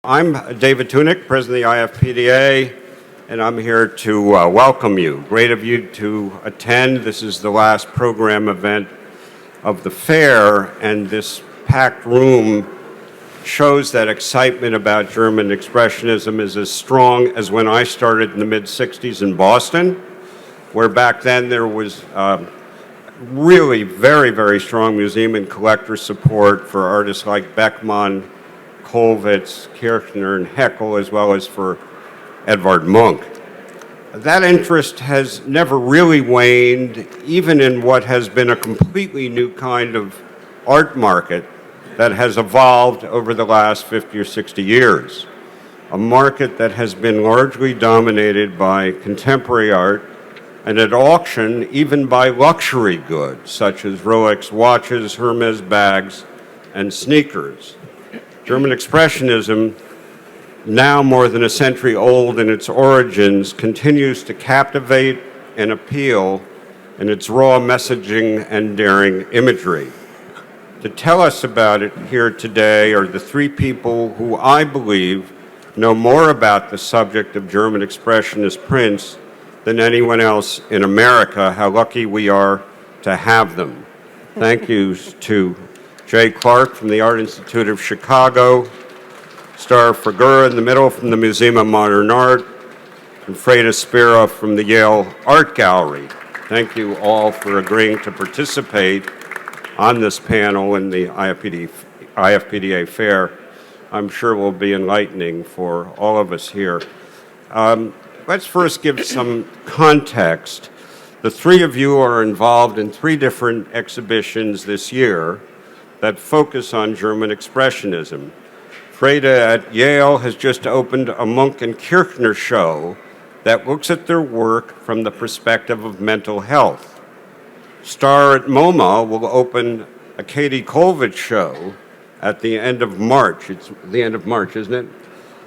I'm David Tunick, President of the IFPDA, and I'm here to welcome you. Great of you to attend. This is the last program event of the fair, and this packed room shows that excitement about German Expressionism is as strong as when I started in the mid-'60s in Boston, where back then there was really very, very strong museum and collector support for artists like Beckmann, Kollwitz, Kirchner, and Haeckel, as well as for Edvard Munch. That interest has never really waned, even in what has been a completely new kind of art market that has evolved over the last 50 or 60 years. A market that has been largely dominated by contemporary art, and at auction, even by luxury goods, such as Rolex watches, Hermes bags, and sneakers. German Expressionism, now more than a century old in its origins, continues to captivate and appeal in its raw messaging and daring imagery. To tell us about it here today are the three people who I believe know more about the subject of German Expressionist prints than anyone else in America. How lucky we are to have them. Thank you to J. Clarke from the Art Institute of Chicago, Starr Figura in the middle from the Museum of Modern Art, and Freyda Spira from the Yale Art Gallery. Thank you all for agreeing to participate on this panel in the IFPDA Fair. I'm sure will be enlightening for all of us here. Let's first give some context. The three of you are involved in three different exhibitions this year that focus on German Expressionism. Freyda at Yale has just opened a Munch and Kirchner show that looks at their work from the perspective of mental health. Starr at MoMA will open a Käthe Kollwitz show at the end of March. It's the end of March, isn't it?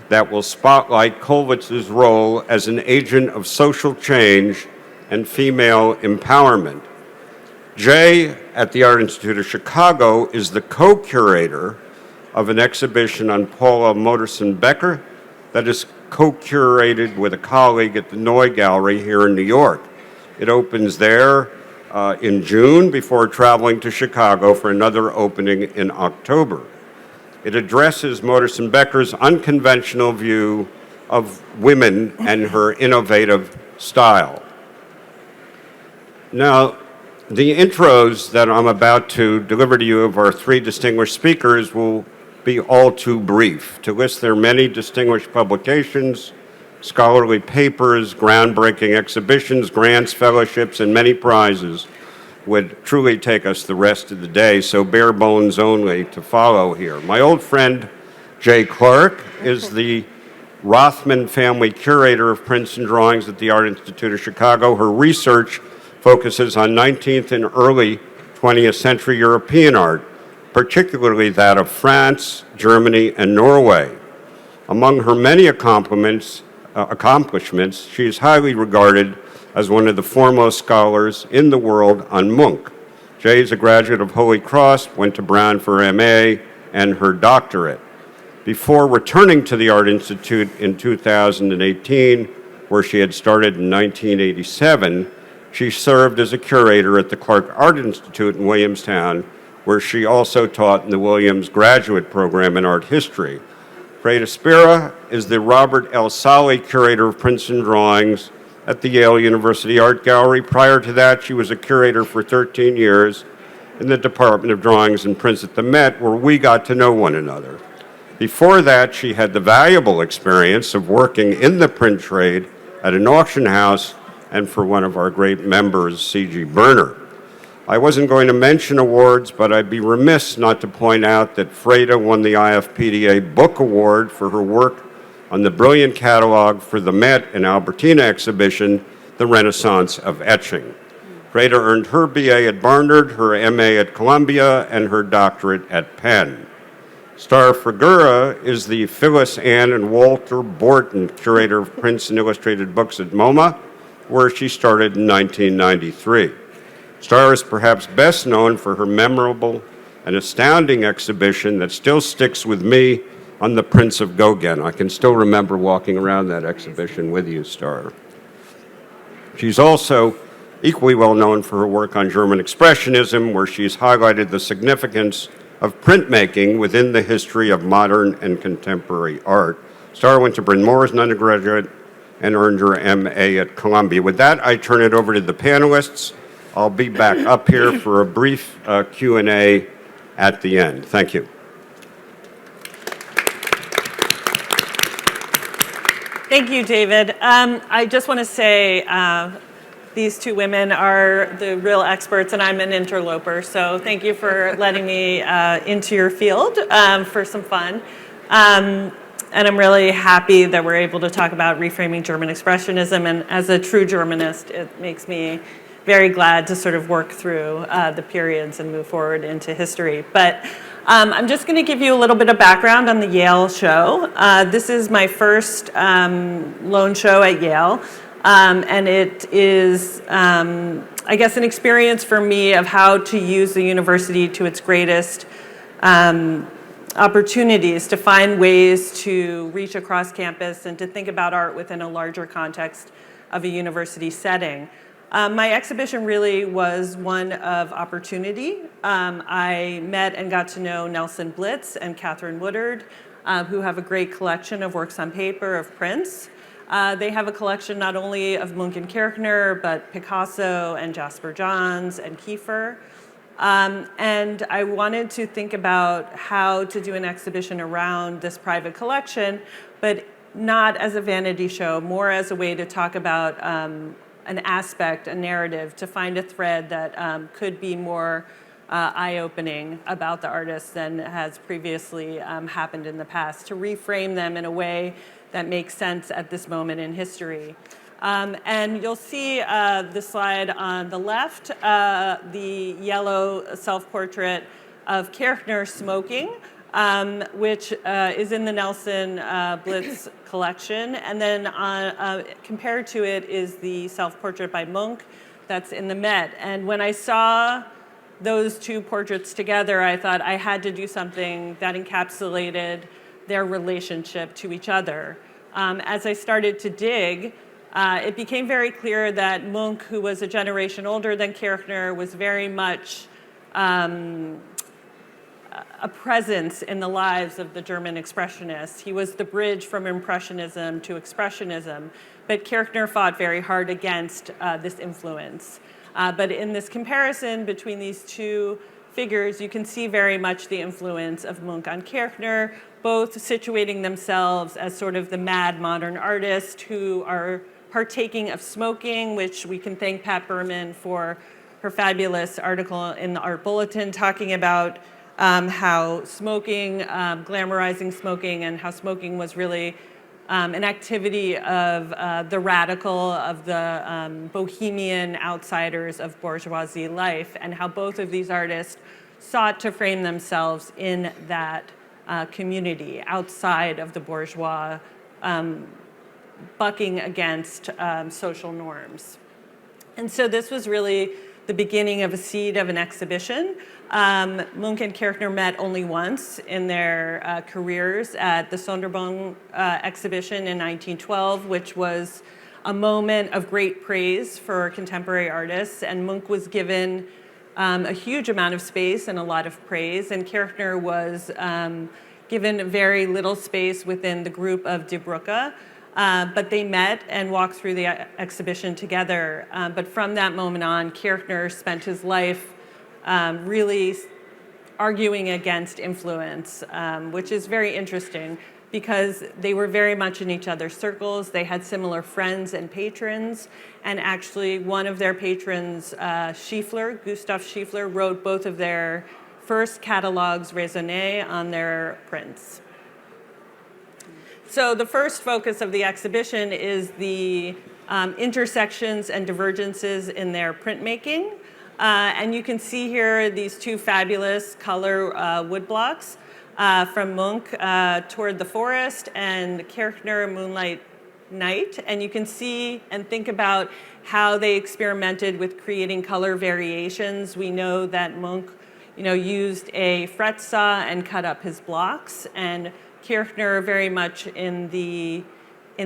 That will spotlight Kollwitz's role as an agent of social change and female empowerment. Jay at the Art Institute of Chicago is the co-curator of an exhibition on Paula Modersohn-Becker that is co-curated with a colleague at the Neue Galerie here in New York. It opens there in June before traveling to Chicago for another opening in October. It addresses Modersohn-Becker's unconventional view of women and her innovative style. Now, the intros that I'm about to deliver to you of our three distinguished speakers will be all too brief. To list their many distinguished publications, scholarly papers, groundbreaking exhibitions, grants, fellowships, and many prizes would truly take us the rest of the day, so bare bones only to follow here. My old friend Jay Clarke is the Rothman family curator of prints and drawings at the Art Institute of Chicago. Her research focuses on 19th and early 20th century European art, particularly that of France, Germany, and Norway. Among her many accomplishments, she is highly regarded as one of the foremost scholars in the world on Munch. Jay is a graduate of Holy Cross, went to Brown for MA and her doctorate. Before returning to the Art Institute in 2018, where she had started in 1987, she served as a curator at the Clarke Art Institute in Williamstown, where she also taught in the Williams Graduate Program in Art History. Freyda Spira is the Robert L. Solly Curator of Prints and Drawings at the Yale University Art Gallery. Prior to that, she was a curator for 13 years in the Department of Drawings and Prints at the Met, where we got to know one another. Before that, she had the valuable experience of working in the print trade at an auction house and for one of our great members, C.G. Berner. I wasn't going to mention awards, but I'd be remiss not to point out that Freyda won the IFPDA Book Award for her work on the brilliant catalog for the Met and Albertina exhibition, The Renaissance of Etching. Freyda earned her BA at Barnard, her MA at Columbia, and her doctorate at Penn. Starr Figura is the Phyllis Ann and Walter Borton Curator of Prints and Illustrated Books at MoMA, where she started in 1993. Starr is perhaps best known for her memorable and astounding exhibition that still sticks with me on the Prince of Gauguin. I can still remember walking around that exhibition with you, Starr. She's also equally well known for her work on German Expressionism, where she's highlighted the significance of printmaking within the history of modern and contemporary art. Starr went to Bryn Mawr as an undergraduate and earned her MA at Columbia. With that, I turn it over to the panelists. I'll be back up here for a brief Q&A at the end. Thank you. Thank you, David. I just want to say these two women are the real experts, and I'm an interloper, so thank you for letting me into your field for some fun. And I'm really happy that we're able to talk about reframing German Expressionism, and as a true Germanist, it makes me very glad to sort of work through the periods and move forward into history. But I'm just going to give you a little bit of background on the Yale show. This is my first lone show at Yale, and it is, I guess, an experience for me of how to use the university to its greatest opportunities, to find ways to reach across campus and to think about art within a larger context of a university setting. My exhibition really was one of opportunity. I met and got to know Nelson Blitz and Catherine Woodard, who have a great collection of works on paper of prints. They have a collection not only of Munch and Kirchner, but Picasso and Jasper Johns and Kiefer. And I wanted to think about how to do an exhibition around this private collection, but not as a vanity show, more as a way to talk about an aspect, a narrative, to find a thread that could be more eye-opening about the artists than has previously happened in the past, to reframe them in a way that makes sense at this moment in history. And you'll see the slide on the left, the yellow self-portrait of Kirchner smoking, which is in the Nelson Blitz collection. And then compared to it is the self-portrait by Munch that's in the Met. And when I saw those two portraits together, I thought I had to do something that encapsulated their relationship to each other. As I started to dig, it became very clear that Munch, who was a generation older than Kirchner, was very much a presence in the lives of the German Expressionists. He was the bridge from Impressionism to Expressionism, but Kirchner fought very hard against this influence. But in this comparison between these two figures, you can see very much the influence of Munch on Kirchner, both situating themselves as sort of the mad modern artist who are partaking of smoking, which we can thank Pat Berman for her fabulous article in the Art Bulletin talking about how smoking, glamorizing smoking, and how smoking was really an activity of the radical, of the bohemian outsiders of bourgeoisie life, and how both of these artists sought to frame themselves in that community outside of the bourgeois, bucking against social norms. And so this was really the beginning of a seed of an exhibition. Munch and Kirchner met only once in their careers at the Sonderbund exhibition in 1912, which was a moment of great praise for contemporary artists. And Munch was given a huge amount of space and a lot of praise, and Kirchner was given very little space within the group of Die Brücke. But they met and walked through the exhibition together. But from that moment on, Kirchner spent his life really arguing against influence, which is very interesting because they were very much in each other's circles. They had similar friends and patrons. And actually, one of their patrons, Schiefler, Gustav Schiefler, wrote both of their first catalogues raisonnées on their prints. So the first focus of the exhibition is the intersections and divergences in their printmaking. And you can see here these two fabulous color woodblocks from Munch, Toward the Forest, and Kirchner, Moonlight Night. And you can see and think about how they experimented with creating color variations. We know that Munch used a fret saw and cut up his blocks, and Kirchner very much in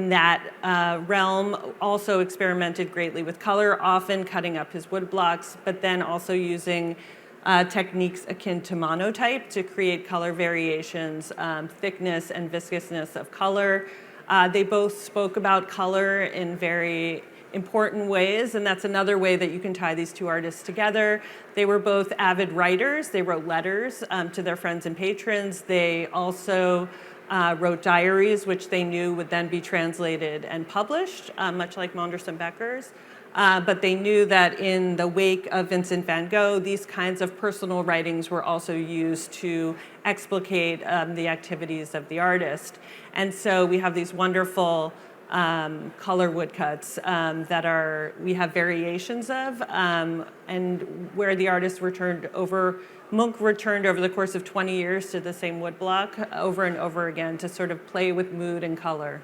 that realm, also experimented greatly with color, often cutting up his wood blocks, but then also using techniques akin to monotype to create color variations, thickness and viscousness of color. They both spoke about color in very important ways, and that's another way that you can tie these two artists together. They were both avid writers. They wrote letters to their friends and patrons. They also wrote diaries, which they knew would then be translated and published, much like Modersohn-Becker's. But they knew that in the wake of Vincent van Gogh, these kinds of personal writings were also used to explicate the activities of the artist. And so we have these wonderful color woodcuts we have variations of, and where the artist Munch returned over the course of 20 years to the same woodblock over and over again to sort of play with mood and color.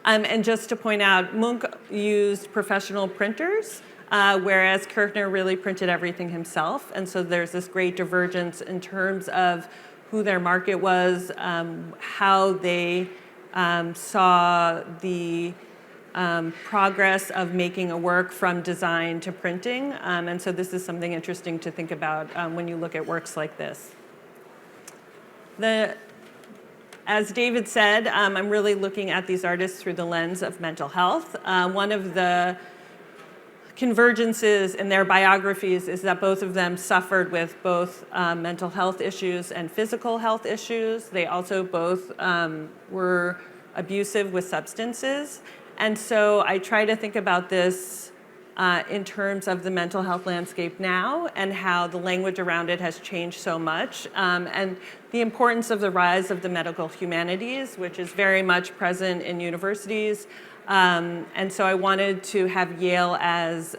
And just to point out, Munch used professional printers, whereas Kirchner really printed everything himself. And so there's this great divergence in terms of who their market was, how they saw the progress of making a work from design to printing. And so this is something interesting to think about when you look at works like this. As David said, I'm really looking at these artists through the lens of mental health. One of the convergences in their biographies is that both of them suffered with both mental health issues and physical health issues. They also both were abusive with substances. And so I try to think about this in terms of the mental health landscape now and how the language around it has changed so much, and the importance of the rise of the medical humanities, which is very much present in universities. And so I wanted to have Yale as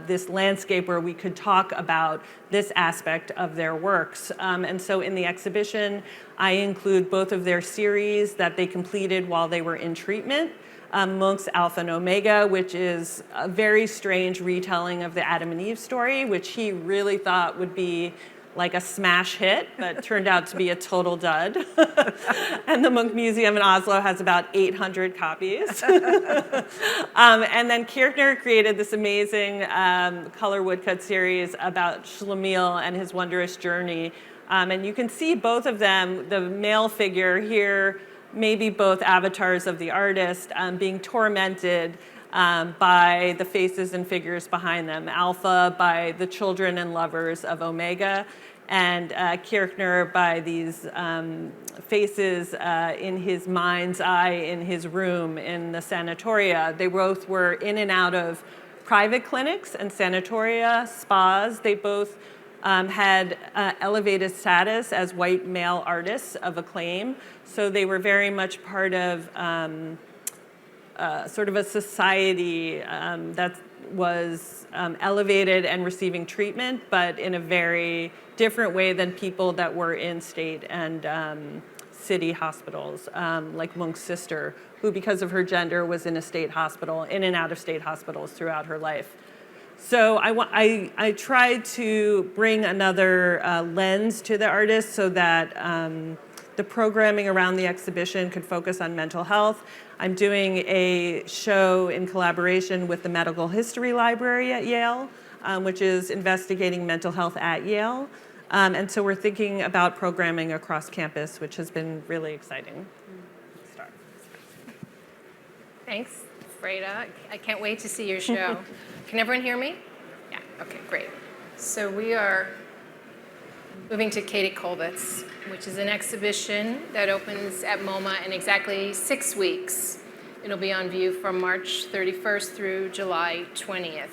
this landscape where we could talk about this aspect of their works. And so in the exhibition, I include both of their series that they completed while they were in treatment. Munch's Alpha and Omega, which is a very strange retelling of the Adam and Eve story, which he really thought would be like a smash hit, but turned out to be a total dud. And the Munch Museum in Oslo has about 800 copies. And then Kirchner created this amazing color woodcut series about Schlemiel and his wondrous journey. And you can see both of them, the male figure here, maybe both avatars of the artist, being tormented by the faces and figures behind them. Alpha by the children and lovers of Omega, and Kirchner by these faces in his mind's eye in his room in the sanatoria. They both were in and out of private clinics and sanatoria, spas. They both had elevated status as white male artists of acclaim. So they were very much part of sort of a society that was elevated and receiving treatment, but in a very different way than people that were in state and city hospitals, like Munch's sister, who because of her gender was in a state hospital, in and out of state hospitals throughout her life. So I tried to bring another lens to the artist so that the programming around the exhibition could focus on mental health. I'm doing a show in collaboration with the Medical History Library at Yale, which is investigating mental health at Yale. And so we're thinking about programming across campus, which has been really exciting. Starr. Thanks, Freyda. I can't wait to see your show. Can everyone hear me? Yeah, okay, great. So we are moving to Käthe Kollwitz, which is an exhibition that opens at MoMA in exactly 6 weeks. It'll be on view from March 31st through July 20th.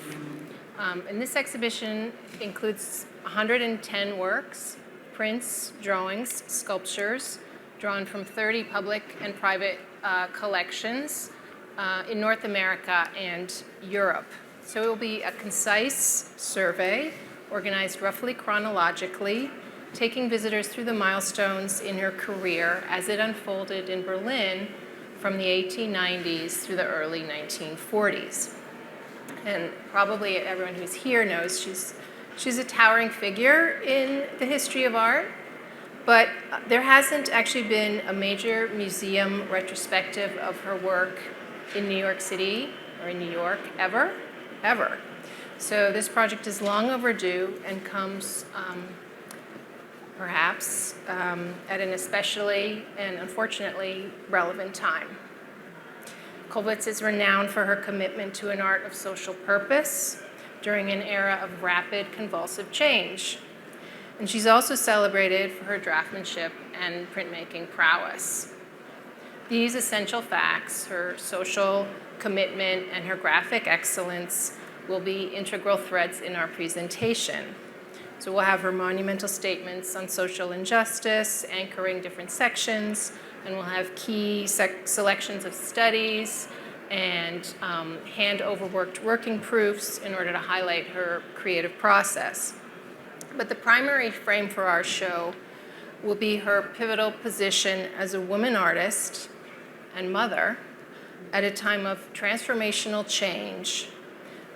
And this exhibition includes 110 works, prints, drawings, sculptures, drawn from 30 public and private collections in North America and Europe. So it will be a concise survey organized roughly chronologically, taking visitors through the milestones in her career as it unfolded in Berlin from the 1890s through the early 1940s. And probably everyone who's here knows she's a towering figure in the history of art. But there hasn't actually been a major museum retrospective of her work in New York City or in New York ever. So this project is long overdue and comes perhaps at an especially and unfortunately relevant time. Kollwitz is renowned for her commitment to an art of social purpose during an era of rapid convulsive change. And she's also celebrated for her draughtsmanship and printmaking prowess. These essential facts, her social commitment and her graphic excellence, will be integral threads in our presentation. So we'll have her monumental statements on social injustice, anchoring different sections, and we'll have key selections of studies and hand-overworked working proofs in order to highlight her creative process. But the primary frame for our show will be her pivotal position as a woman artist and mother at a time of transformational change,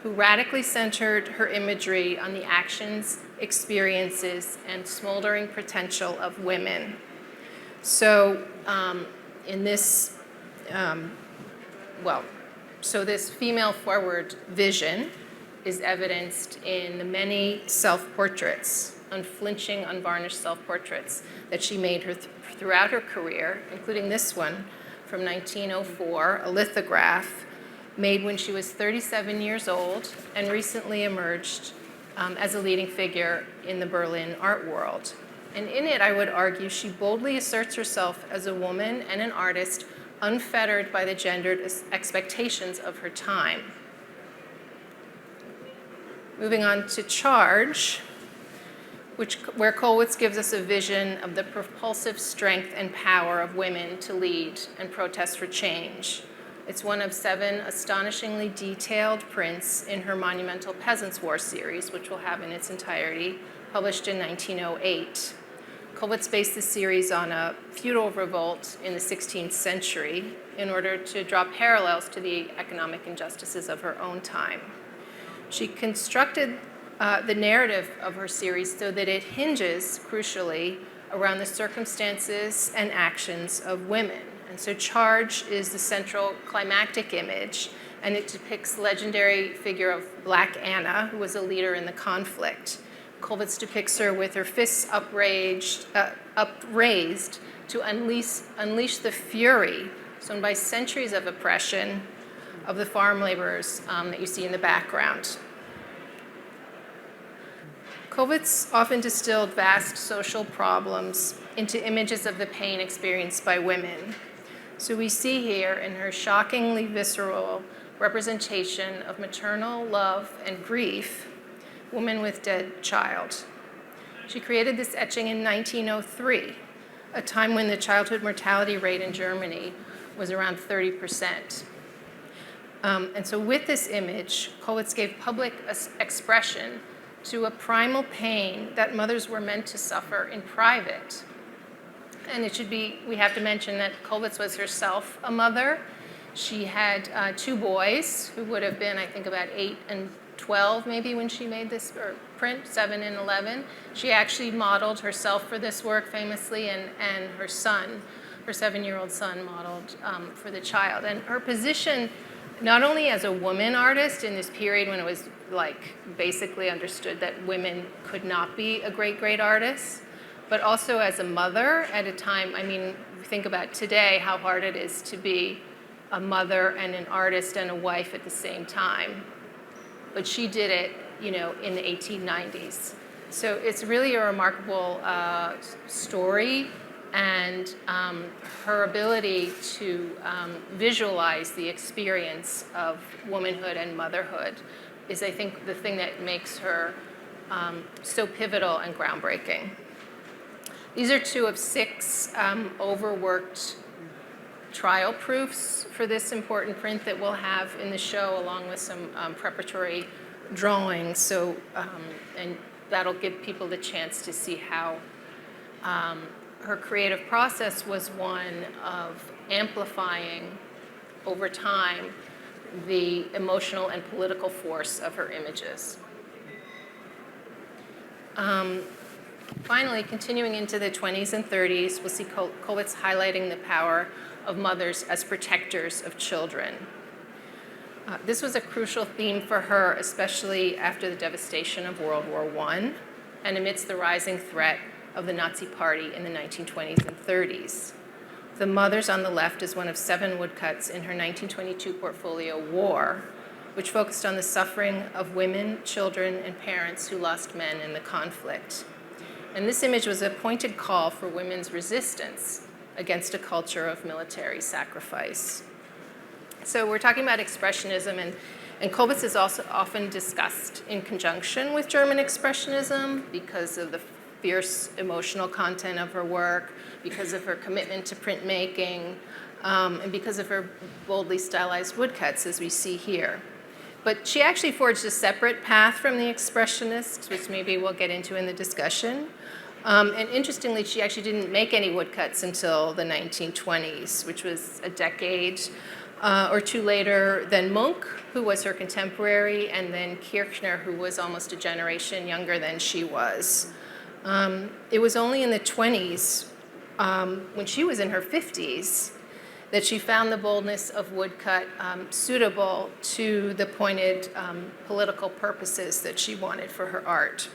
who radically centered her imagery on the actions, experiences, and smoldering potential of women. So in this, this female-forward vision is evidenced in the many self-portraits, unflinching, unvarnished self-portraits that she made throughout her career, including this one from 1904, a lithograph made when she was 37 years old and recently emerged as a leading figure in the Berlin art world. And in it, I would argue, she boldly asserts herself as a woman and an artist unfettered by the gendered expectations of her time. Moving on to Charge, where Kollwitz gives us a vision of the propulsive strength and power of women to lead and protest for change. It's one of 7 astonishingly detailed prints in her monumental Peasants' War series, which we'll have in its entirety, published in 1908. Kollwitz based the series on a feudal revolt in the 16th century in order to draw parallels to the economic injustices of her own time. She constructed the narrative of her series so that it hinges, crucially, around the circumstances and actions of women. And so Charge is the central climactic image, and it depicts the legendary figure of Black Anna, who was a leader in the conflict. Kollwitz depicts her with her fists upraised to unleash the fury sown by centuries of oppression of the farm laborers that you see in the background. Kollwitz often distilled vast social problems into images of the pain experienced by women. So we see here in her shockingly visceral representation of maternal love and grief, Woman with Dead Child. She created this etching in 1903, a time when the childhood mortality rate in Germany was around 30%. And so with this image, Kollwitz gave public expression to a primal pain that mothers were meant to suffer in private. And we have to mention that Kollwitz was herself a mother. She had 2 boys who would have been, I think, about 8 and 12 maybe when she made this print, 7 and 11. She actually modeled herself for this work famously, and her son, her 7-year-old son, modeled for the child. And her position, not only as a woman artist in this period when it was basically understood that women could not be a great artist, but also as a mother at a time, think about today how hard it is to be a mother and an artist and a wife at the same time. But she did it, in the 1890s. So it's really a remarkable story, and her ability to visualize the experience of womanhood and motherhood is, I think, the thing that makes her so pivotal and groundbreaking. These are 2 of 6 overworked trial proofs for this important print that we'll have in the show, along with some preparatory drawings. So, and that'll give people the chance to see how her creative process was one of amplifying over time the emotional and political force of her images. Finally, continuing into the 20s and 30s, we'll see Kollwitz highlighting the power of mothers as protectors of children. This was a crucial theme for her, especially after the devastation of World War I and amidst the rising threat of the Nazi Party in the 1920s and 30s. The Mothers on the left is one of 7 woodcuts in her 1922 portfolio, War, which focused on the suffering of women, children, and parents who lost men in the conflict. And this image was a pointed call for women's resistance against a culture of military sacrifice. So we're talking about Expressionism, and Kollwitz is also often discussed in conjunction with German Expressionism because of the fierce emotional content of her work, because of her commitment to printmaking, and because of her boldly stylized woodcuts, as we see here. But she actually forged a separate path from the Expressionists, which maybe we'll get into in the discussion. And interestingly, she actually didn't make any woodcuts until the 1920s, which was a decade or two later than Munch, who was her contemporary, and then Kirchner, who was almost a generation younger than she was. It was only in the 20s, when she was in her 50s, that she found the boldness of woodcut suitable to the pointed political purposes that she wanted for her art.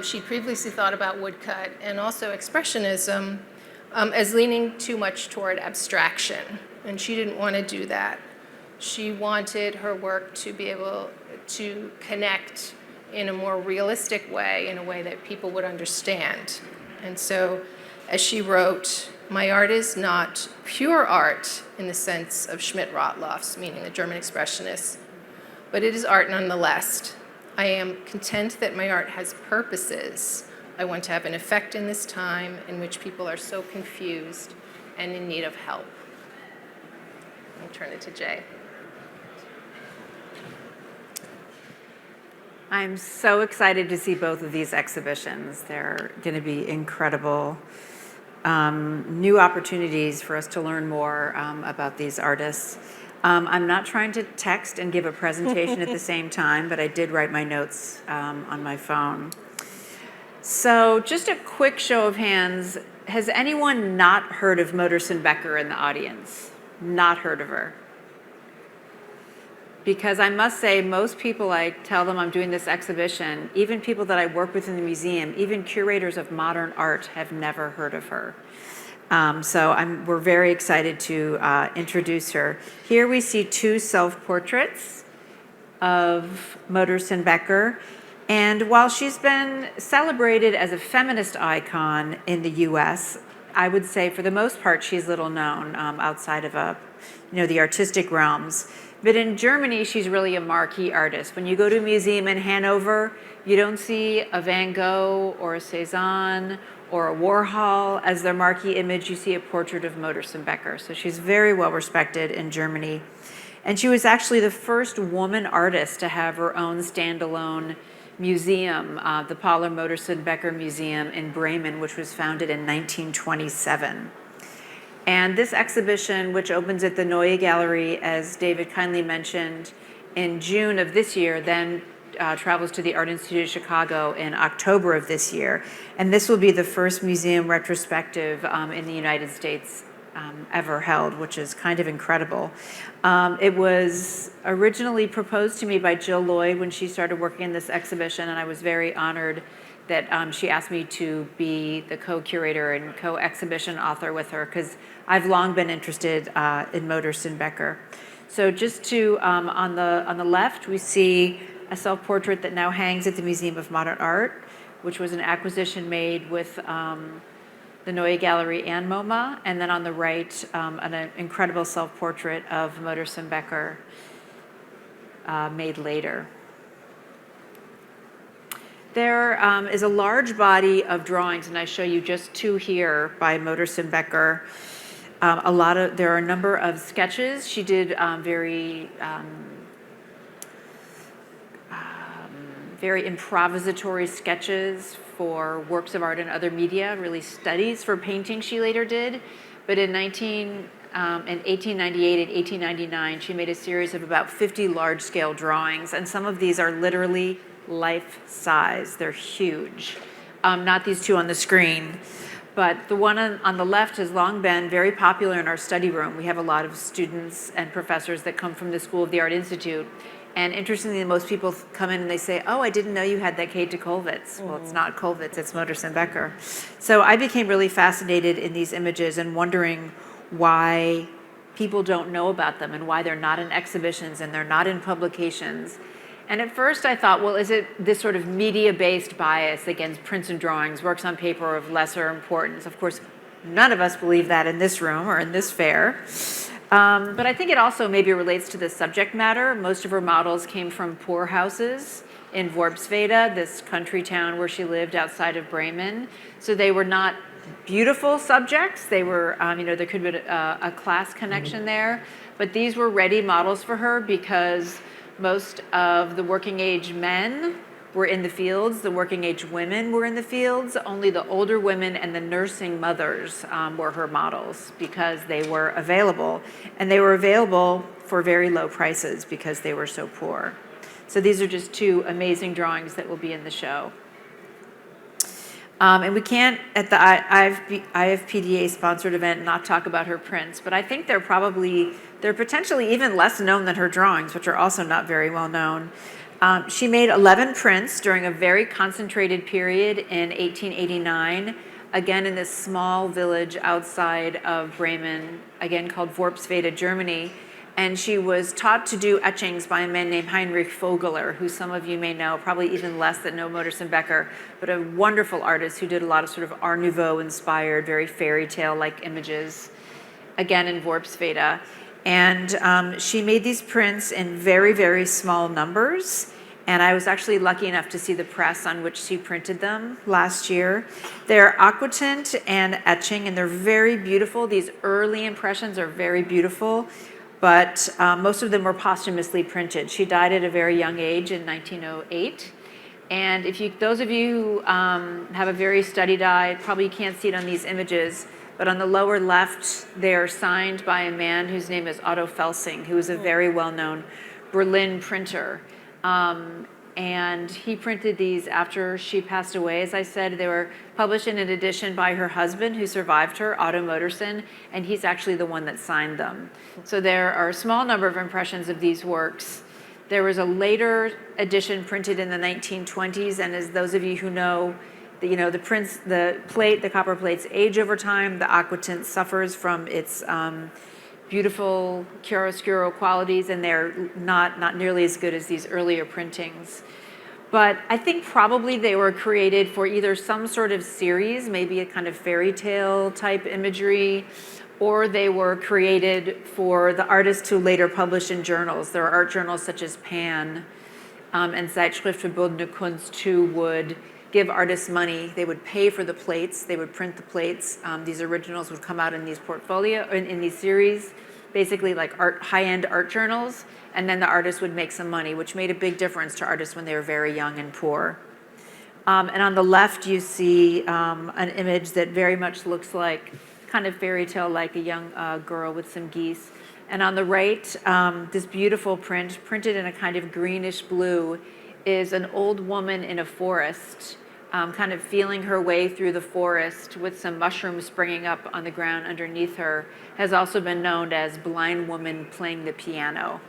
She previously thought about woodcut and also Expressionism as leaning too much toward abstraction, and she didn't want to do that. She wanted her work to be able to connect in a more realistic way, in a way that people would understand. And so, as she wrote, "My art is not pure art in the sense of Schmidt-Rottluff's, meaning the German Expressionists, but it is art nonetheless. I am content that my art has purposes. I want to have an effect in this time in which people are so confused and in need of help." I'll turn it to Jay. I'm so excited to see both of these exhibitions. They're going to be incredible new opportunities for us to learn more about these artists. I'm not trying to text and give a presentation at the same time, but I did write my notes on my phone. So just a quick show of hands, has anyone not heard of Modersohn-Becker in the audience? Not heard of her? Because I must say, most people, I tell them I'm doing this exhibition, even people that I work with in the museum, even curators of modern art have never heard of her. So we're very excited to introduce her. Here we see 2 self-portraits of Modersohn-Becker. And while she's been celebrated as a feminist icon in the US, I would say for the most part she's little known outside of the artistic realms. But in Germany, she's really a marquee artist. When you go to a museum in Hanover, you don't see a Van Gogh or a Cézanne or a Warhol as their marquee image. You see a portrait of Modersohn-Becker. So she's very well respected in Germany. And she was actually the first woman artist to have her own standalone museum, the Paula Modersohn-Becker Museum in Bremen, which was founded in 1927. And this exhibition, which opens at the Neue Galerie, as David kindly mentioned, in June of this year, then travels to the Art Institute of Chicago in October of this year. And this will be the first museum retrospective in the United States ever held, which is kind of incredible. It was originally proposed to me by Jill Lloyd when she started working in this exhibition, and I was very honored that she asked me to be the co-curator and co-exhibition author with her, because I've long been interested in Modersohn-Becker. So just to, on the left, we see a self-portrait that now hangs at the Museum of Modern Art, which was an acquisition made with the Neue Galerie and MoMA. And then on the right, an incredible self-portrait of Modersohn-Becker made later. There is a large body of drawings, and I show you just 2 here by Modersohn-Becker. There are a number of sketches. She did very improvisatory sketches for works of art and other media, really studies for painting she later did. But in 1898 and 1899, she made a series of about 50 large-scale drawings, and some of these are literally life-size. They're huge. not these two on the screen. But the one on the left has long been very popular in our study room. We have a lot of students and professors that come from the School of the Art Institute. And interestingly, most people come in and they say, oh, I didn't know you had that Käthe Kollwitz. Well, it's not Kollwitz, it's Modersohn-Becker. So I became really fascinated in these images and wondering why people don't know about them and why they're not in exhibitions and they're not in publications. And at first I thought, well, is it this sort of media-based bias against prints and drawings, works on paper of lesser importance? Of course, none of us believe that in this room or in this fair. But I think it also maybe relates to the subject matter. Most of her models came from poor houses in Worpswede, this country town where she lived outside of Bremen. So they were not beautiful subjects. They were, there could be a class connection there. But these were ready models for her because most of the working age men were in the fields, the working age women were in the fields. Only the older women and the nursing mothers were her models because they were available. And they were available for very low prices because they were so poor. So these are just two amazing drawings that will be in the show. And we can't, at the IFPDA sponsored event, not talk about her prints, but I think they're potentially even less known than her drawings, which are also not very well known. She made 11 prints during a very concentrated period in 1889, again in this small village outside of Bremen, again called Worpswede, Germany. And she was taught to do etchings by a man named Heinrich Vogeler, who some of you may know, probably even less that know Modersohn-Becker, but a wonderful artist who did a lot of sort of Art Nouveau-inspired, very fairy tale-like images, again in Worpswede. And she made these prints in very, very small numbers. And I was actually lucky enough to see the press on which she printed them last year. They're aquatint and etching, and they're very beautiful. These early impressions are very beautiful, but most of them were posthumously printed. She died at a very young age in 1908. And those of you who have a very studied eye, probably can't see it on these images, but on the lower left, they are signed by a man whose name is Otto Felsing, who is a very well-known Berlin printer. And he printed these after she passed away. As I said, they were published in an edition by her husband, who survived her, Otto Modersohn, and he's actually the one that signed them. So there are a small number of impressions of these works. There was a later edition printed in the 1920s, and as those of you who know, the prints, the copper plates age over time. The aquatint suffers from its beautiful chiaroscuro qualities, and they're not nearly as good as these earlier printings. But I think probably they were created for either some sort of series, maybe a kind of fairy tale type imagery, or they were created for the artists who later published in journals. There are art journals such as Pan and Zeitschrift für Bildende Kunst who would give artists money. They would pay for the plates. They would print the plates. These originals would come out in these in these series, basically like high-end art journals, and then the artist would make some money, which made a big difference to artists when they were very young and poor. And on the left, you see an image that very much looks like kind of fairy tale, like a young girl with some geese. And on the right, this beautiful print, printed in a kind of greenish blue, is an old woman in a forest, kind of feeling her way through the forest with some mushrooms springing up on the ground underneath her, has also been known as blind woman playing the piano.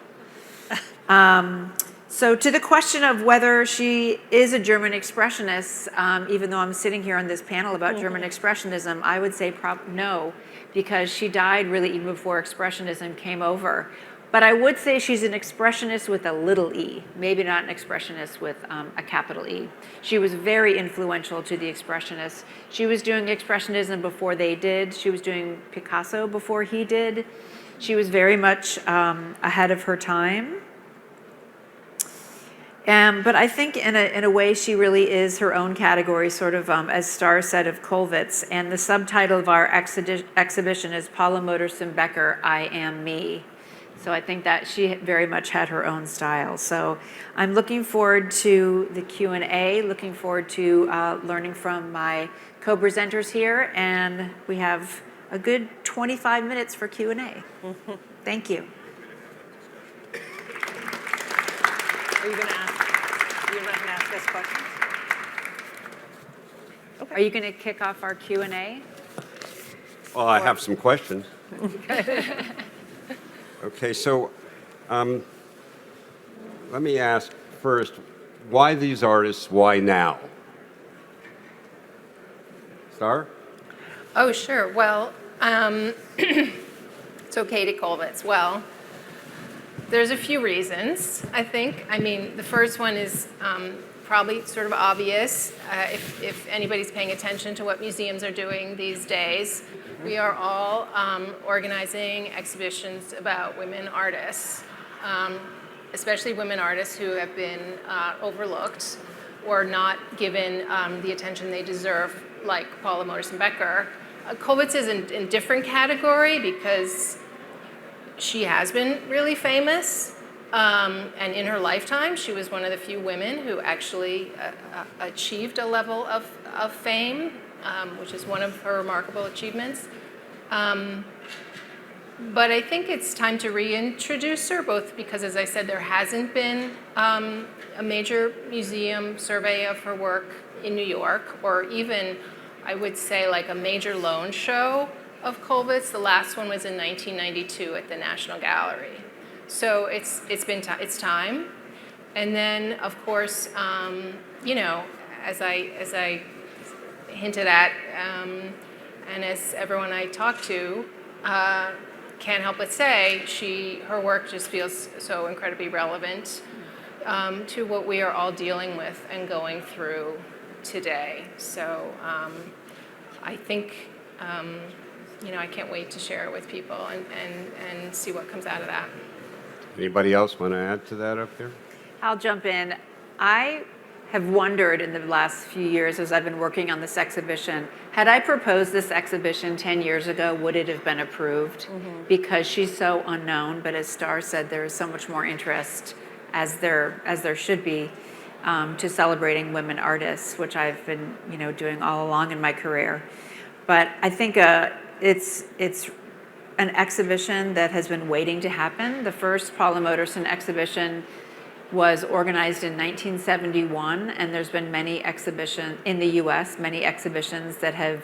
So to the question of whether she is a German expressionist, even though I'm sitting here on this panel about German expressionism, I would say no, because she died really even before expressionism came over. But I would say she's an expressionist with a little e, maybe not an expressionist with a capital E. She was very influential to the expressionists. She was doing expressionism before they did. She was doing Picasso before he did. She was very much ahead of her time. But I think in a way she really is her own category, sort of as Starr said of Kollwitz. And the subtitle of our exhibition is Paula Modersohn-Becker, I Am Me. So I think that she very much had her own style. So I'm looking forward to the Q&A, looking forward to learning from my co-presenters here, and we have a good 25 minutes for Q&A. Thank you. Are you going to ask us questions? Are you going to kick off our Q&A? Well, I have some questions. Okay, so let me ask first, why these artists, why now? Starr? Oh, sure. Well, so Käthe Kollwitz. Well, there's a few reasons, I think. I mean, the first one is probably sort of obvious if anybody's paying attention to what museums are doing these days. We are all organizing exhibitions about women artists, especially women artists who have been overlooked or not given the attention they deserve, like Paula Modersohn-Becker. Kollwitz is in a different category because she has been really famous, and in her lifetime, she was one of the few women who actually achieved a level of fame, which is one of her remarkable achievements. But I think it's time to reintroduce her, both because, as I said, there hasn't been a major museum survey of her work in New York, or even, I would say, like a major loan show of Kollwitz. The last one was in 1992 at the National Gallery. So it's time. And then, of course, you know, as I hinted at, and as everyone I talked to can't help but say, her work just feels so incredibly relevant to what we are all dealing with and going through today. So I think, you know, I can't wait to share it with people and see what comes out of that. Anybody else want to add to that up here? I'll jump in. I have wondered in the last few years as I've been working on this exhibition, had I proposed this exhibition 10 years ago, would it have been approved? Mm-hmm. Because she's so unknown, but as Starr said, there is so much more interest, as there should be, to celebrating women artists, which I've been, you know, doing all along in my career. But I think it's an exhibition that has been waiting to happen. The first Paula Modersohn exhibition was organized in 1971, and there's been many exhibitions in the US, many exhibitions that have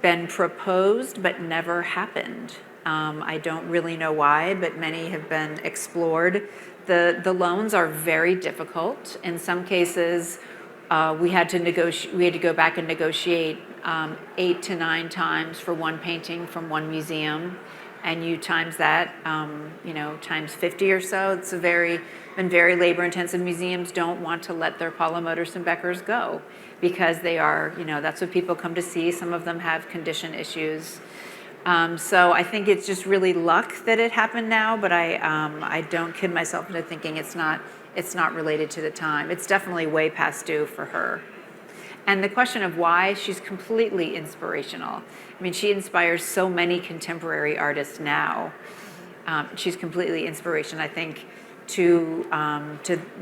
been proposed but never happened. I don't really know why, but many have been explored. The loans are very difficult. In some cases, we had to go back and negotiate 8 to 9 times for one painting from one museum. And you times that, you know, times 50 or so. It's been very labor-intensive. Museums don't want to let their Paula Modersohn-Beckers go because they are, you know, that's what people come to see. Some of them have condition issues. So I think it's just really luck that it happened now, but I don't kid myself into thinking it's not related to the time. It's definitely way past due for her. And the question of why, she's completely inspirational. I mean, she inspires so many contemporary artists now. She's completely inspirational, I think, to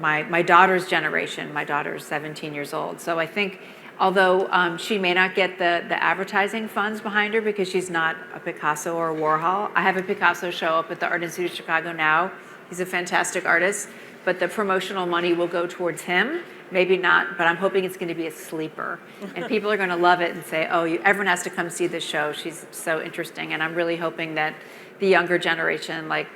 my daughter's generation. My daughter's 17 years old. So I think, although she may not get the advertising funds behind her because she's not a Picasso or a Warhol, I have a Picasso show up at the Art Institute of Chicago now. He's a fantastic artist, but the promotional money will go towards him. Maybe not, but I'm hoping it's going to be a sleeper. And people are going to love it and say, oh, everyone has to come see this show. She's so interesting. And I'm really hoping that the younger generation, like,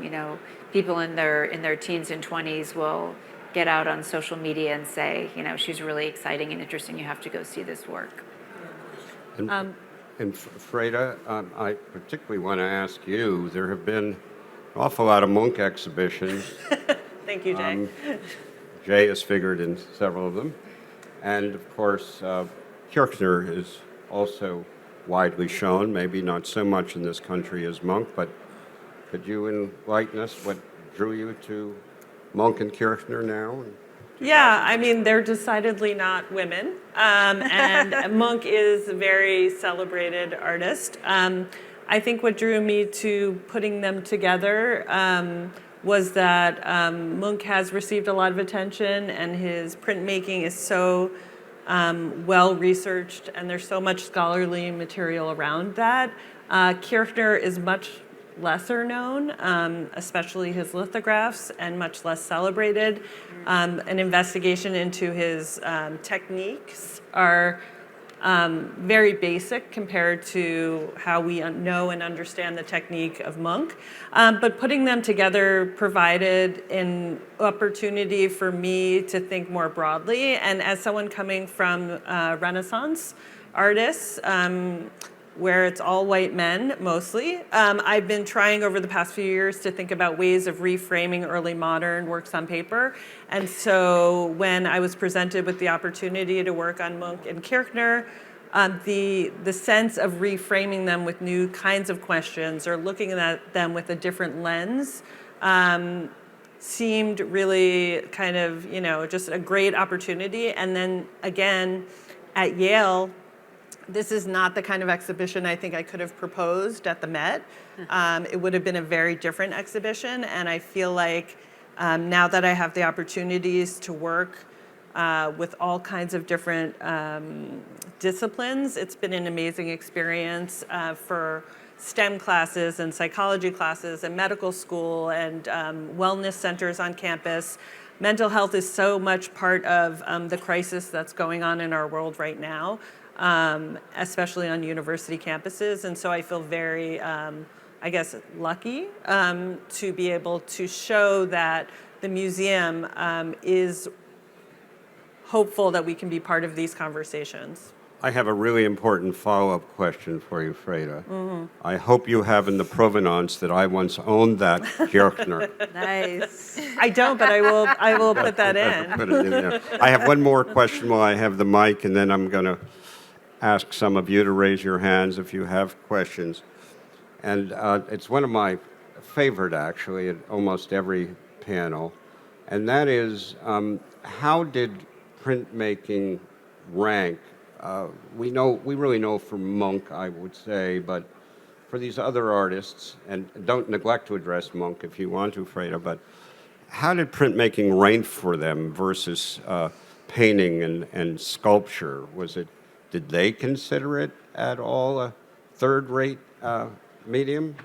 you know, people in their teens and 20s will get out on social media and say, you know, she's really exciting and interesting. You have to go see this work. And Freyda, I particularly want to ask you, there have been an awful lot of Munch exhibitions. Thank you, Jay. Jay has figured in several of them. And of course, Kirchner is also widely shown, maybe not so much in this country as Munch, but could you enlighten us what drew you to Munch and Kirchner now? Yeah, I mean, they're decidedly not women. And Munch is a very celebrated artist. I think what drew me to putting them together was that Munch has received a lot of attention, and his printmaking is so well researched, and there's so much scholarly material around that. Kirchner is much lesser known, especially his lithographs, and much less celebrated. An investigation into his techniques are very basic compared to how we know and understand the technique of Munch. But putting them together provided an opportunity for me to think more broadly. And as someone coming from Renaissance artists, where it's all white men mostly, I've been trying over the past few years to think about ways of reframing early modern works on paper. And so when I was presented with the opportunity to work on Munch and Kirchner, the sense of reframing them with new kinds of questions or looking at them with a different lens seemed really kind of, just a great opportunity. And then again, at Yale, this is not the kind of exhibition I think I could have proposed at the Met. It would have been a very different exhibition, and I feel like now that I have the opportunities to work with all kinds of different disciplines, it's been an amazing experience for STEM classes and psychology classes and medical school and wellness centers on campus. Mental health is so much part of the crisis that's going on in our world right now. Especially on university campuses. And so I feel very, lucky to be able to show that the museum is hopeful that we can be part of these conversations. I have a really important follow-up question for you, Freyda. I hope you have in the provenance that I once owned that Kirchner. Nice. I don't, but I will put that in. Put it in there. I have one more question while I have the mic, and then I'm going to ask some of you to raise your hands if you have questions. And it's one of my favorite, actually, at almost every panel. And that is, how did printmaking rank? We really know from Munch, I would say, but for these other artists, and don't neglect to address Munch if you want to, Freyda, but how did printmaking rank for them versus painting and sculpture? Did they consider it at all a third-rate medium?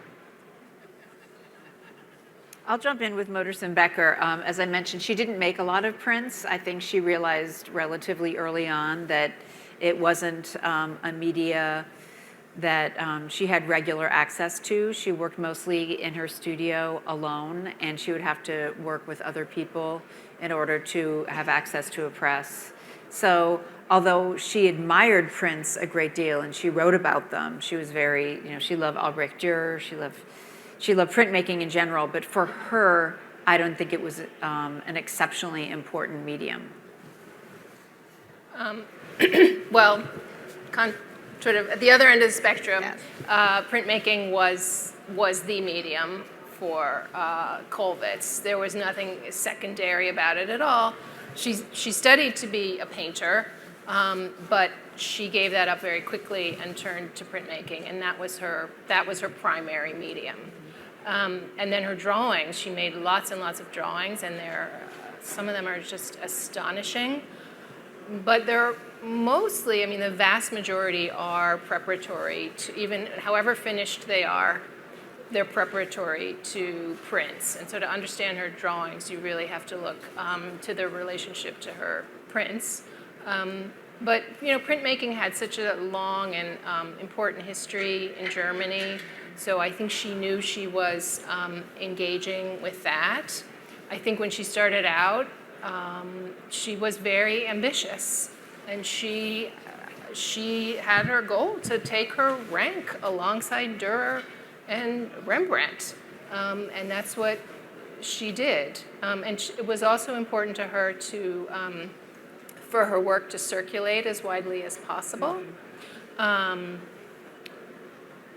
I'll jump in with Modersohn-Becker. As I mentioned, she didn't make a lot of prints. I think she realized relatively early on that it wasn't a media that she had regular access to. She worked mostly in her studio alone, and she would have to work with other people in order to have access to a press. So although she admired prints a great deal and she wrote about them, she was very, she loved Albrecht Dürer, she loved printmaking in general, but for her, I don't think it was an exceptionally important medium. Well, sort of at the other end of the spectrum, Yes. Printmaking was the medium for Kollwitz. There was nothing secondary about it at all. She studied to be a painter, but she gave that up very quickly and turned to printmaking, and that was her primary medium. And then her drawings, she made lots and lots of drawings, and some of them are just astonishing. But they're mostly, the vast majority are preparatory to, even however finished they are, they're preparatory to prints. And so to understand her drawings, you really have to look to their relationship to her prints. But printmaking had such a long and important history in Germany, so I think she knew she was engaging with that. I think when she started out, she was very ambitious, and she had her goal to take her rank alongside Dürer and Rembrandt, and that's what she did. And it was also important to her for her work to circulate as widely as possible,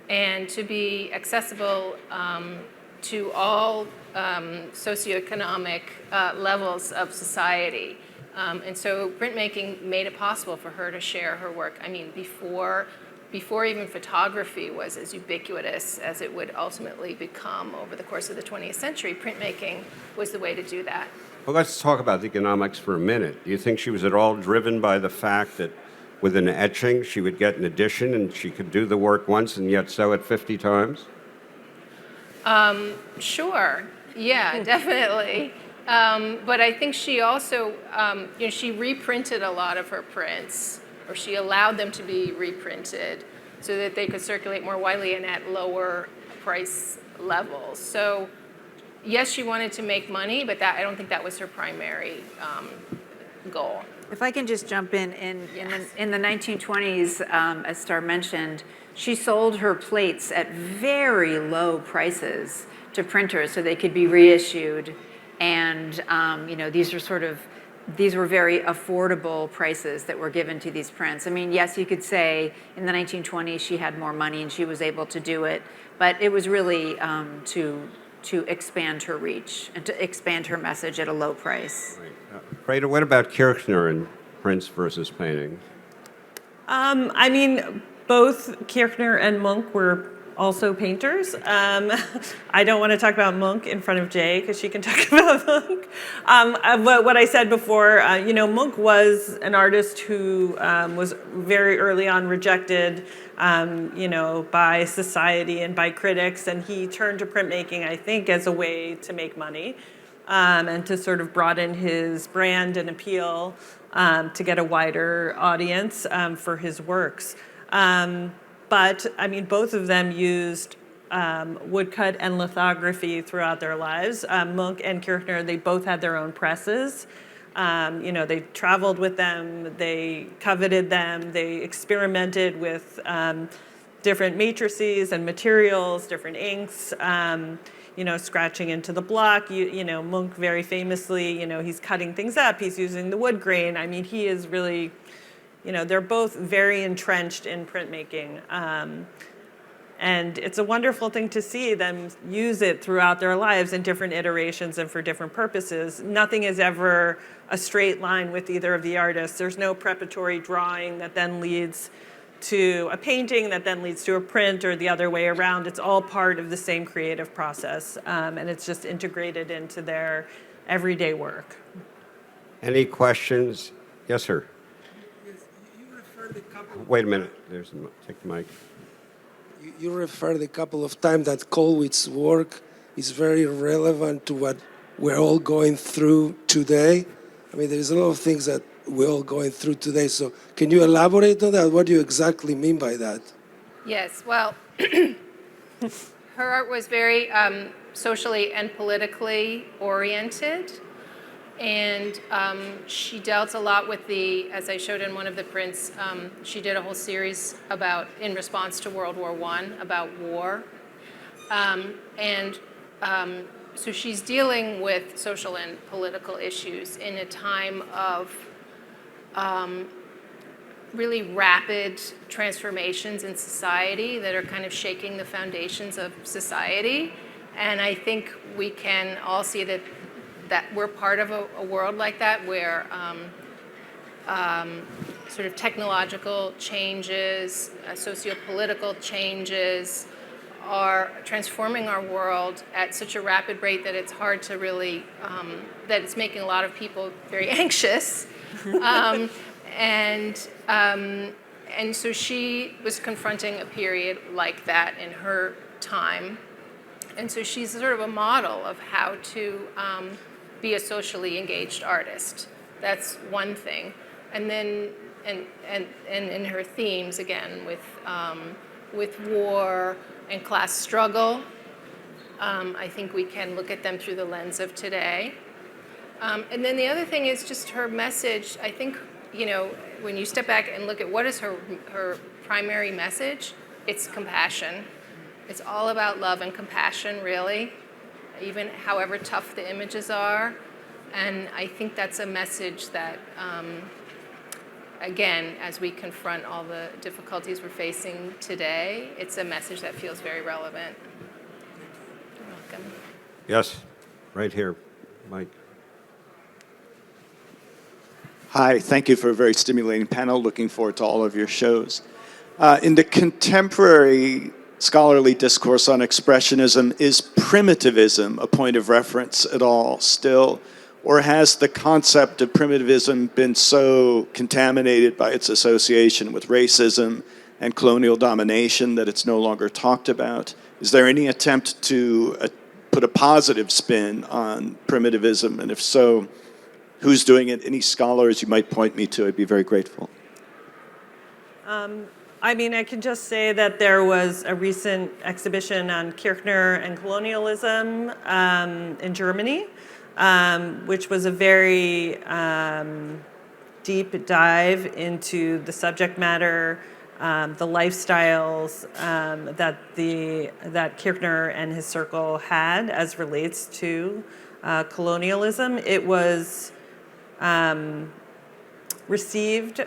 and to be accessible to all socioeconomic levels of society. And so printmaking made it possible for her to share her work. Before even photography was as ubiquitous as it would ultimately become over the course of the 20th century, printmaking was the way to do that. Well, let's talk about the economics for a minute. Do you think she was at all driven by the fact that with an etching she would get an edition and she could do the work once and yet sell it 50 times? Sure. Yeah, definitely. But I think she also, she reprinted a lot of her prints, or she allowed them to be reprinted so that they could circulate more widely and at lower price levels. So yes, she wanted to make money, but I don't think that was her primary goal. If I can just jump in the 1920s, as Starr mentioned, she sold her plates at very low prices to printers so they could be reissued. And these were very affordable prices that were given to these prints. I mean, yes, you could say in the 1920s she had more money and she was able to do it, but it was really to expand her reach and to expand her message at a low price. Freyda, what about Kirchner and prints versus paintings? I mean, both Kirchner and Munch were also painters. I don't want to talk about Munch in front of Jay because she can talk about Munch. But what I said before, Munch was an artist who was very early on rejected, by society and by critics, and he turned to printmaking, I think, as a way to make money and to sort of broaden his brand and appeal to get a wider audience for his works. But, I mean, both of them used woodcut and lithography throughout their lives. Munch and Kirchner, they both had their own presses. They traveled with them, they coveted them, they experimented with different matrices and materials, different inks, scratching into the block. Munch very famously, he's cutting things up, he's using the wood grain. I mean, he is really... they're both very entrenched in printmaking. And it's a wonderful thing to see them use it throughout their lives in different iterations and for different purposes. Nothing is ever a straight line with either of the artists. There's no preparatory drawing that then leads to a painting that then leads to a print or the other way around. It's all part of the same creative process. And it's just integrated into their everyday work. Any questions? Yes, sir. Wait a minute. Take the mic. You referred a couple of times that Kollwitz's work is very relevant to what we're all going through today. I mean, there's a lot of things that we're all going through today. So can you elaborate on that? What do you exactly mean by that? Yes, well, her art was very socially and politically oriented. And she dealt a lot with as I showed in one of the prints, she did a whole series in response to World War I, about war. So she's dealing with social and political issues in a time of really rapid transformations in society that are kind of shaking the foundations of society. And I think we can all see that we're part of a world like that where sort of technological changes, socio-political changes are transforming our world at such a rapid rate that it's hard to really, that it's making a lot of people very anxious. And so she was confronting a period like that in her time. And so she's sort of a model of how to be a socially engaged artist. That's one thing. And then, and in her themes, again, with war and class struggle, I think we can look at them through the lens of today. And then the other thing is just her message. I think, when you step back and look at what is her primary message, it's compassion. It's all about love and compassion, really, even however tough the images are. And I think that's a message that, again, as we confront all the difficulties we're facing today, it's a message that feels very relevant. You're welcome. Yes, right here, Mike. Hi, thank you for a very stimulating panel. Looking forward to all of your shows. In the contemporary scholarly discourse on expressionism, is primitivism a point of reference at all still? Or has the concept of primitivism been so contaminated by its association with racism and colonial domination that it's no longer talked about? Is there any attempt to put a positive spin on primitivism? And if so, who's doing it? Any scholars you might point me to? I'd be very grateful. I mean, I can just say that there was a recent exhibition on Kirchner and colonialism in Germany, which was a very deep dive into the subject matter, the lifestyles that Kirchner and his circle had as relates to colonialism. It was received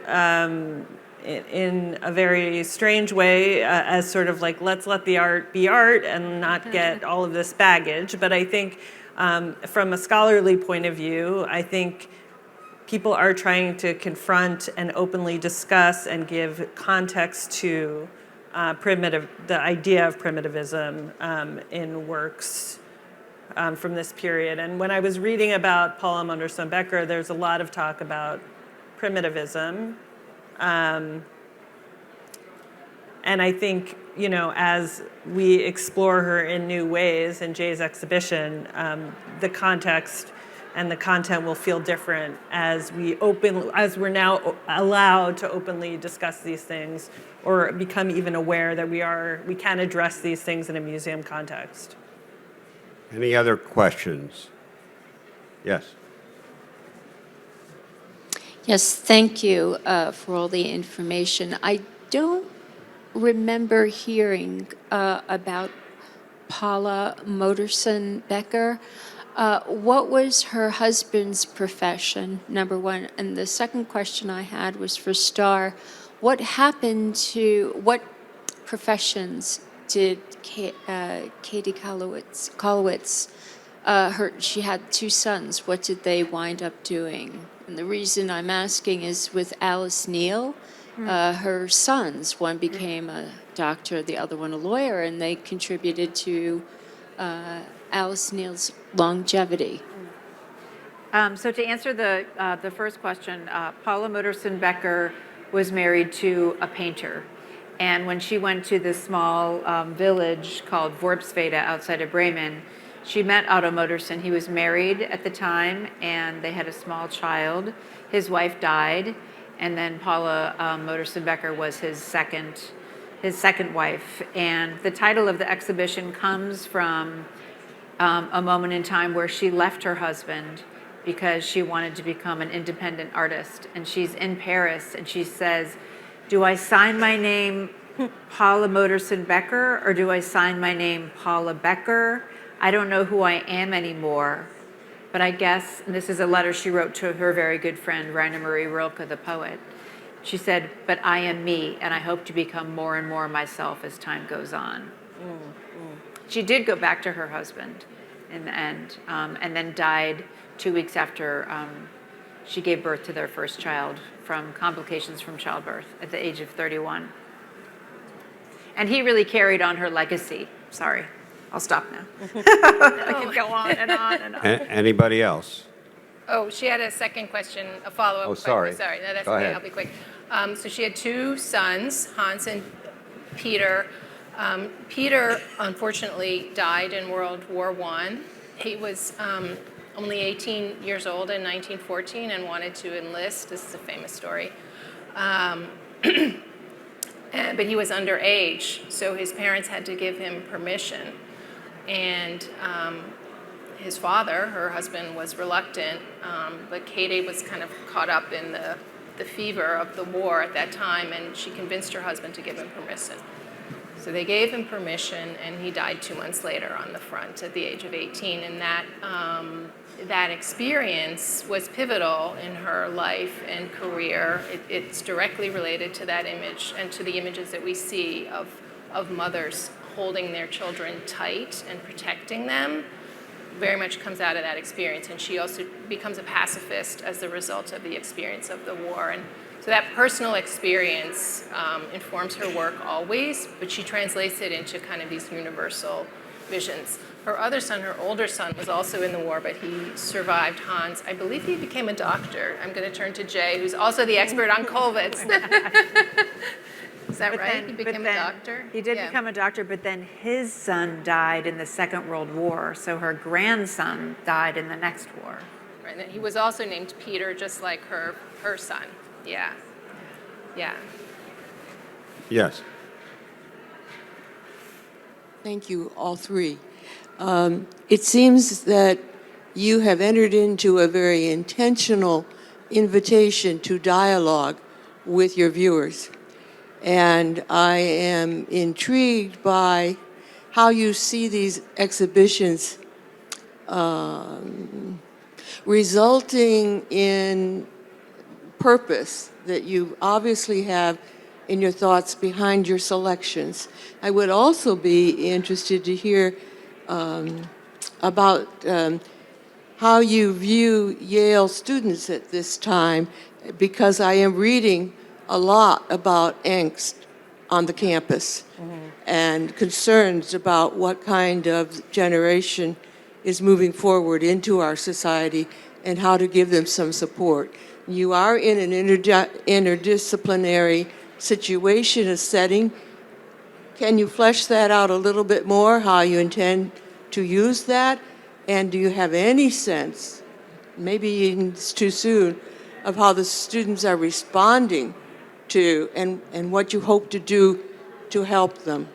in a very strange way as sort of like, let's let the art be art and not get all of this baggage. But I think from a scholarly point of view, I think people are trying to confront and openly discuss and give context to the idea of primitivism in works from this period. And when I was reading about Paula Modersohn-Becker, there's a lot of talk about primitivism. And I think, you know, as we explore her in new ways in Jay's exhibition, the context and the content will feel different as we're now allowed to openly discuss these things or become even aware that we can address these things in a museum context. Any other questions? Yes. Yes, thank you for all the information. I don't remember hearing about Paula Modersohn-Becker. What was her husband's profession, number one? And the second question I had was for Starr. What professions did Käthe Kollwitz, she had two sons, what did they wind up doing? And the reason I'm asking is with Alice Neel, her sons, one became a doctor, the other one a lawyer, and they contributed to Alice Neel's longevity. So to answer the first question, Paula Modersohn-Becker was married to a painter. And when she went to this small village called Worpswede outside of Bremen, she met Otto Modersohn. He was married at the time, and they had a small child. His wife died, and then Paula Modersohn-Becker was his second wife. And the title of the exhibition comes from a moment in time where she left her husband because she wanted to become an independent artist. And she's in Paris, and she says, do I sign my name Paula Modersohn-Becker, or do I sign my name Paula Becker? I don't know who I am anymore. But I guess, and this is a letter she wrote to her very good friend, Rainer Marie Rilke, the poet. She said, but I am me, and I hope to become more and more myself as time goes on. She did go back to her husband in the end, and then died 2 weeks after she gave birth to their first child from complications from childbirth at the age of 31. And he really carried on her legacy. Sorry, I'll stop now. I could go on and on and on. Anybody else? Oh, she had a second question, a follow-up. Oh, sorry. Sorry, no, that's Go okay. ahead. I'll be quick. So she had two sons, Hans and Peter. Peter, unfortunately, died in World War I. He was only 18 years old in 1914 and wanted to enlist. This is a famous story. But he was underage, so his parents had to give him permission. And his father, her husband, was reluctant, but Käthe was kind of caught up in the fever of the war at that time, and she convinced her husband to give him permission. So they gave him permission, and he died 2 months later on the front at the age of 18. And that experience was pivotal in her life and career. It's directly related to that image and to the images that we see of mothers holding their children tight and protecting them. Very much comes out of that experience. And she also becomes a pacifist as a result of the experience of the war. And so that personal experience informs her work always, but she translates it into kind of these universal visions. Her other son, her older son, was also in the war, but he survived Hans. I believe he became a doctor. I'm going to turn to Jay, who's also the expert on Kollwitz. Is that But right? then- He but became a then doctor? He did Yeah. become a doctor, but then his son died in the Second World War, so her grandson died in the next war. Right, and he was also named Peter, just like her son. Yeah. Yeah. Yes. Thank you, all three. It seems that you have entered into a very intentional invitation to dialogue with your viewers. And I am intrigued by how you see these exhibitions resulting in purpose that you obviously have in your thoughts behind your selections. I would also be interested to hear about how you view Yale students at this time, because I am reading a lot about angst on the campus and concerns about what kind of generation is moving forward into our society and how to give them some support. You are in an interdisciplinary situation, a setting. Can you flesh that out a little bit more, how you intend to use that? And do you have any sense, maybe it's too soon, of how the students are responding to and what you hope to do to help them?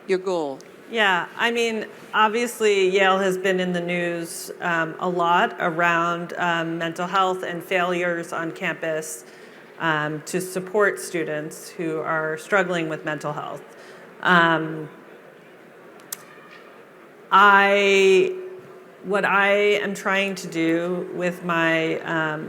Your goal. Yeah, I mean, obviously Yale has been in the news a lot around mental health and failures on campus to support students who are struggling with mental health. What I am trying to do with my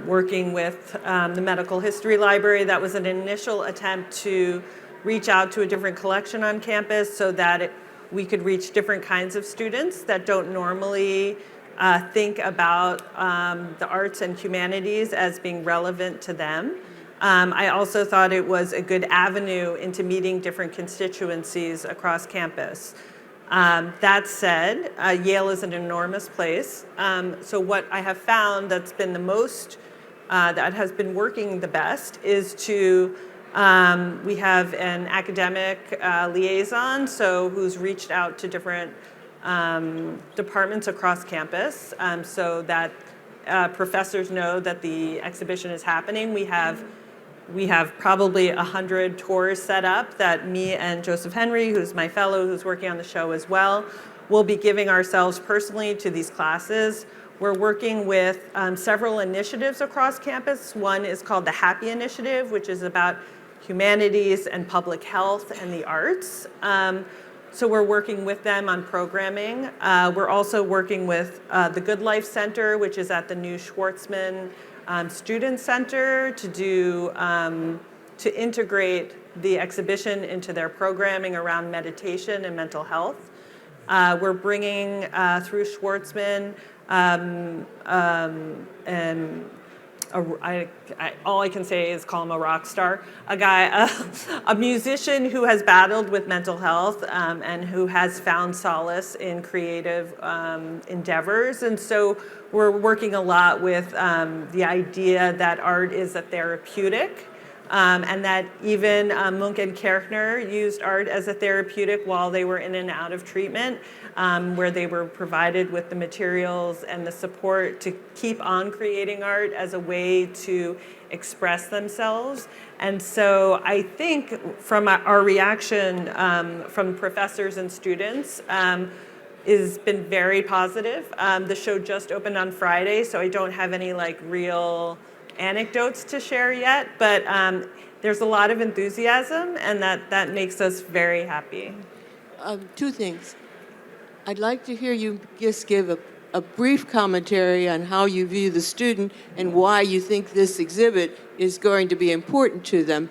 working with the Medical History Library, that was an initial attempt to reach out to a different collection on campus so that we could reach different kinds of students that don't normally think about the arts and humanities as being relevant to them. I also thought it was a good avenue into meeting different constituencies across campus. That said, Yale is an enormous place. So what I have found that's been the most, that has been working the best is to, we have an academic liaison, so who's reached out to different departments across campus so that professors know that the exhibition is happening. We have probably 100 tours set up that me and Joseph Henry, who's my fellow, who's working on the show as well, will be giving ourselves personally to these classes. We're working with several initiatives across campus. One is called the Happy Initiative, which is about humanities and public health and the arts. So we're working with them on programming. We're also working with the Good Life Center, which is at the new Schwartzman Student Center to do, to integrate the exhibition into their programming around meditation and mental health. We're bringing through Schwartzman all I can say is call him a rock star, a guy, a musician who has battled with mental health and who has found solace in creative endeavors. And so we're working a lot with the idea that art is a therapeutic and that even Munch and Kirchner used art as a therapeutic while they were in and out of treatment, where they were provided with the materials and the support to keep on creating art as a way to express themselves. And so I think from our reaction from professors and students has been very positive. The show just opened on Friday, so I don't have any real anecdotes to share yet, but there's a lot of enthusiasm, and that makes us very happy. Two things. I'd like to hear you just give a brief commentary on how you view the student and why you think this exhibit is going to be important to them.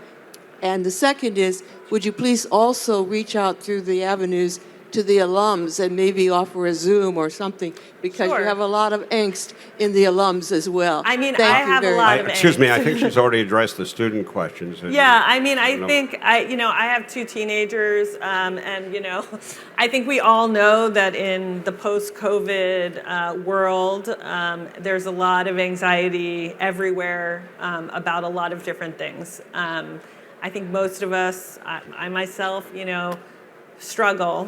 And the second is, would you please also reach out through the avenues to the alums and maybe offer a Zoom or something, because Sure. you have a lot of angst in the alums as well. I mean, Thank I you have a very lot much. of Excuse me, I angst. think she's already addressed the student questions. Yeah, I mean, I know. think I have two teenagers, and I think we all know that in the post-COVID world, there's a lot of anxiety everywhere about a lot of different things. I think most of us, I myself, struggle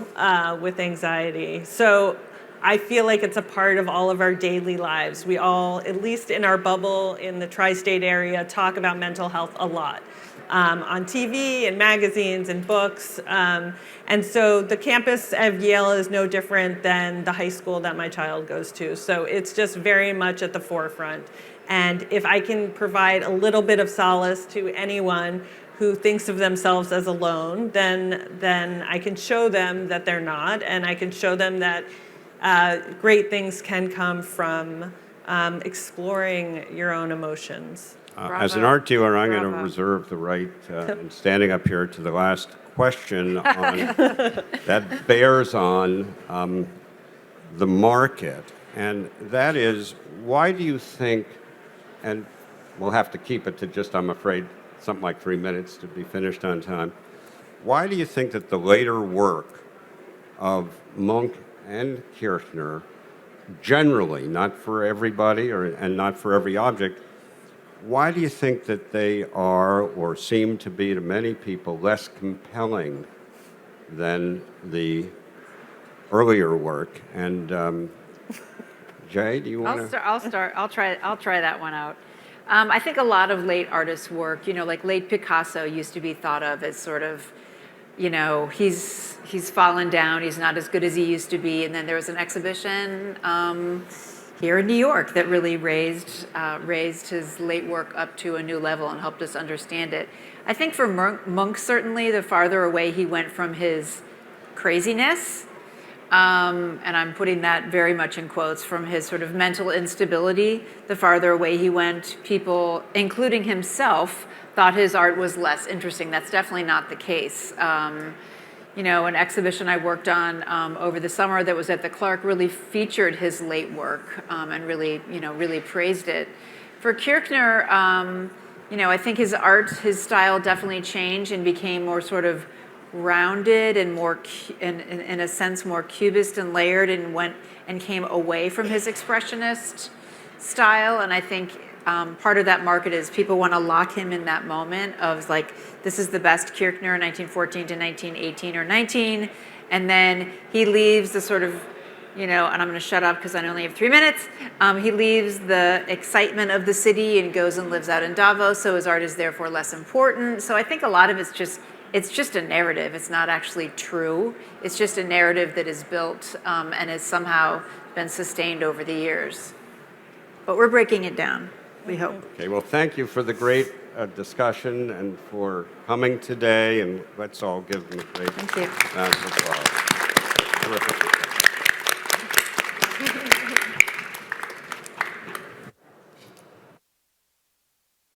with anxiety. So I feel like it's a part of all of our daily lives. We all, at least in our bubble in the tri-state area, talk about mental health a lot. On TV and magazines and books. And so the campus of Yale is no different than the high school that my child goes to. So it's just very much at the forefront. And if I can provide a little bit of solace to anyone who thinks of themselves as alone, then I can show them that they're not, and I can show them that great things can come from exploring your own emotions. As an art dealer, I'm going to Bravo. reserve the right in standing up here to the last question that bears on the market. And that is, why do you think, and we'll have to keep it to just, I'm afraid, something like 3 minutes to be finished on time. Why do you think that the later work of Munch and Kirchner, generally, not for everybody and not for every object, why do you think that they are, or seem to be to many people, less compelling than the earlier work? And Jay, do you want to? I'll start. I'll try that one out. I think a lot of late artists' work, like late Picasso used to be thought of as sort of, he's fallen down. He's not as good as he used to be. And then there was an exhibition here in New York that really raised his late work up to a new level and helped us understand it. I think for Munch, certainly, the farther away he went from his craziness, and I'm putting that very much in quotes, from his sort of mental instability, the farther away he went, people, including himself, thought his art was less interesting. That's definitely not the case. An exhibition I worked on over the summer that was at the Clarke really featured his late work and really praised it. For Kirchner, I think his style definitely changed and became more sort of rounded and more, in a sense, more cubist and layered, and came away from his expressionist style. And I think part of that market is people want to lock him in that moment of like, this is the best Kirchner, 1914 to 1918 or 19, and then he leaves the sort of, and I'm going to shut up because I only have 3 minutes. He leaves the excitement of the city and goes and lives out in Davos, so his art is therefore less important. So I think a lot of it's just a narrative. It's not actually true. It's just a narrative that is built and has somehow been sustained over the years. But we're breaking it down, we hope. Okay, well, thank you for the great discussion and for coming today, and let's all give them a great Thank you. round of applause.